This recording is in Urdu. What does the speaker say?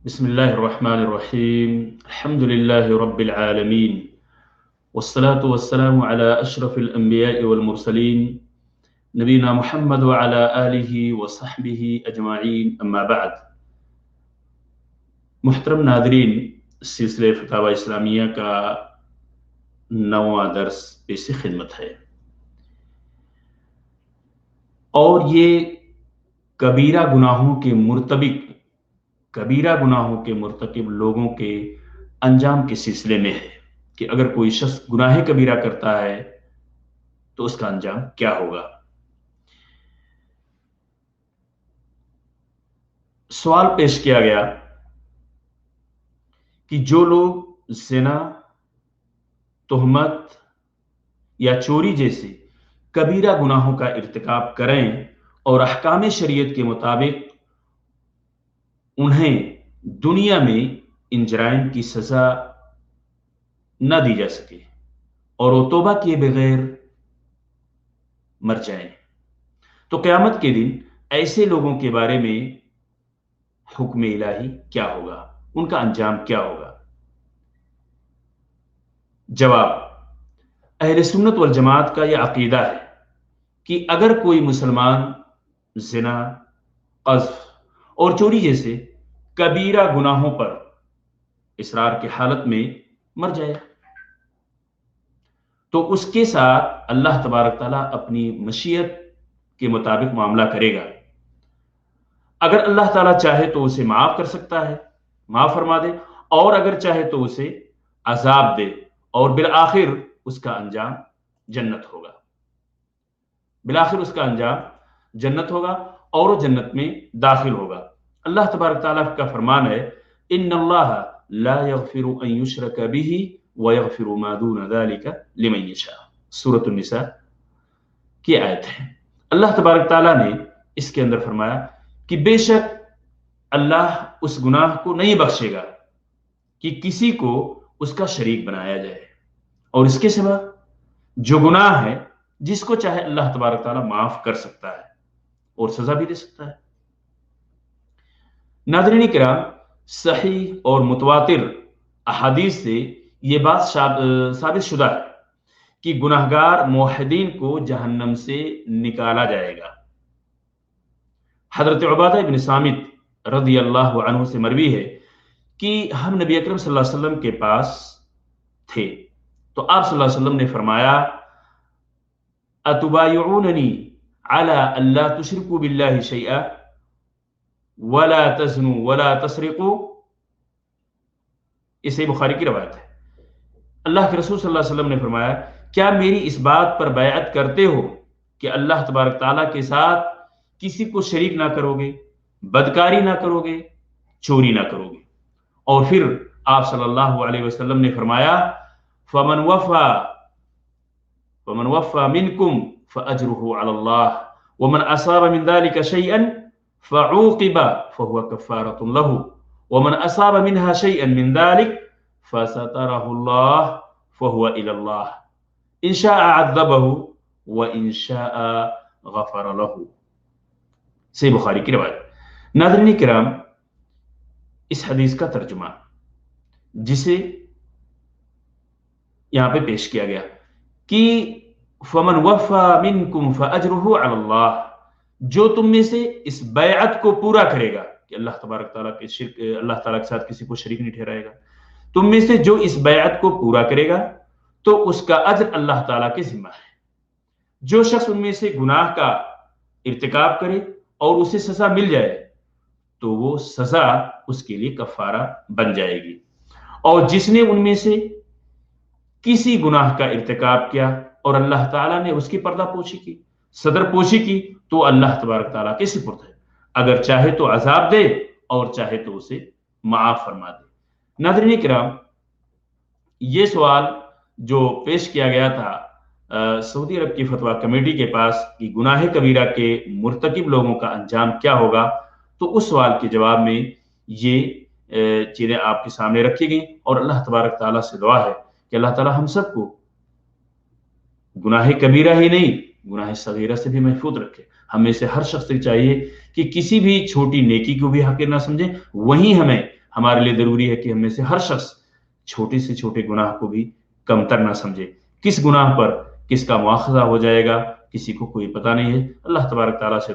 بسم الله الرحمن الرحيم الحمد لله رب العالمين والصلاة والسلام على أشرف الأنبياء والمرسلين نبينا محمد وعلى آله وصحبه أجمعين أما بعد محترم ناظرین سلسلے فتاوی اسلامیہ کا 9واں درس پیش خدمت ہے اور یہ کبیرہ گناہوں کے مرتکب لوگوں کے انجام کے سلسلے میں ہے کہ اگر کوئی شخص گناہ کبیرہ کرتا ہے تو اس کا انجام کیا ہوگا۔ سوال پیش کیا گیا کہ جو لوگ زنا، تہمت یا چوری جیسے کبیرہ گناہوں کا ارتکاب کریں اور احکام شریعت کے مطابق انہیں دنیا میں ان جرائم کی سزا نہ دی جا سکے اور وہ توبہ کیے بغیر مر جائیں تو قیامت کے دن ایسے لوگوں کے بارے میں حکم الہی کیا ہوگا، ان کا انجام کیا ہوگا؟ جواب: اہل سنت والجماعت کا یہ عقیدہ ہے کہ اگر کوئی مسلمان زنا، قذف اور چوری جیسے کبیرہ گناہوں پر اصرار کی حالت میں مر جائے تو اس کے ساتھ اللہ تبارک تعالیٰ اپنی مشیت کے مطابق معاملہ کرے گا۔ اگر اللہ تعالیٰ چاہے تو اسے معاف کر سکتا ہے، معاف فرما دے، اور اگر چاہے تو اسے عذاب دے اور بالآخر اس کا انجام جنت ہوگا۔ اور وہ جنت میں داخل ہوگا۔ اللہ تبارک تعالیٰ کا فرمان ہے ان اللہ لا یغفر ان یشرک بہ ویغفر ما دون ذلک لمن یشاء، سورۃ النساء کی آیت ہے۔ اللہ تبارک تعالیٰ نے اس کے اندر فرمایا کہ بے شک اللہ اس گناہ کو نہیں بخشے گا کہ کسی کو اس کا شریک بنایا جائے، اور اس کے سوا جو گناہ ہے جس کو چاہے اللہ تبارک تعالیٰ معاف کر سکتا ہے اور سزا بھی دے سکتا ہے۔ ناظرین کرام، صحیح اور متواتر احادیث سے یہ بات ثابت شدہ ہے کہ گناہگار موحدین کو جہنم سے نکالا جائے گا۔ حضرت عبادہ بن صامت رضی اللہ عنہ سے مروی ہے کہ ہم نبی اکرم صلی اللہ علیہ وسلم کے پاس تھے تو آپ صلی اللہ علیہ وسلم نے فرمایا اتبایعوننی علی الا تشرکوا باللہ شیئا ولا تزنوا ولا تسرقوا، اسے بخاری کی روایت ہے۔ اللہ کے رسول صلی اللہ علیہ وسلم نے فرمایا کیا میری اس بات پر بیعت کرتے ہو کہ اللہ تبارک تعالیٰ کے ساتھ کسی کو شریک نہ کرو گے، بدکاری نہ کرو گے، چوری نہ کرو گے؟ اور پھر آپ صلی اللہ علیہ وسلم نے فرمایا فمن وفى منكم فأجره على الله ومن أصاب من ذلك شيئا فعوقب فهو كفارة له ومن أصاب منها شيئا من ذلك فستره الله فهو إلى الله إن شاء عذبه وإن شاء غفر له، صحیح بخاری کی روایت۔ ناظرین کرام، اس حدیث کا ترجمہ جسے یہاں پہ پیش کیا گیا کہ فمن وفا منکم فاجرہ علی اللہ، جو تم میں سے اس بیعت کو پورا کرے گا کہ اللہ تبارک تعالیٰ کے ساتھ کسی کو شریک نہیں ٹھہرائے گا، تم میں سے جو اس بیعت کو پورا کرے گا تو اس کا اجر اللہ تعالیٰ کے ذمہ ہے۔ جو شخص ان میں سے گناہ کا ارتکاب کرے اور اسے سزا مل جائے تو وہ سزا اس کے لیے کفارہ بن جائے گی، اور جس نے ان میں سے کسی گناہ کا ارتکاب کیا اور اللہ تعالیٰ نے اس کی پردہ پوشی کی، صدر پوشی کی، تو اللہ تبارک تعالیٰ کے سپرد ہے، اگر چاہے تو عذاب دے اور چاہے تو اسے معاف فرما دے۔ ناظرین کرام، یہ سوال جو پیش کیا گیا تھا سعودی عرب کی فتویٰ کمیٹی کے پاس کہ گناہ کبیرہ کے مرتکب لوگوں کا انجام کیا ہوگا، تو اس سوال کے جواب میں یہ چیزیں آپ کے سامنے رکھی گئیں، اور اللہ تبارک تعالیٰ سے دعا ہے کہ اللہ تعالیٰ ہم سب کو گناہ کبیرہ ہی نہیں گناہ صغیرہ سے بھی محفوظ رکھے۔ ہمیں سے ہر شخص سے چاہیے کہ کسی بھی چھوٹی نیکی کو بھی حقیر نہ سمجھیں، وہیں ہمیں ہمارے لیے ضروری ہے کہ ہم میں سے ہر شخص چھوٹے سے چھوٹے گناہ کو بھی کمتر نہ سمجھے. کس گناہ پر کس کا مواخذہ ہو جائے گا کسی کو کوئی پتہ نہیں ہے. اللہ تبارک تعالیٰ سے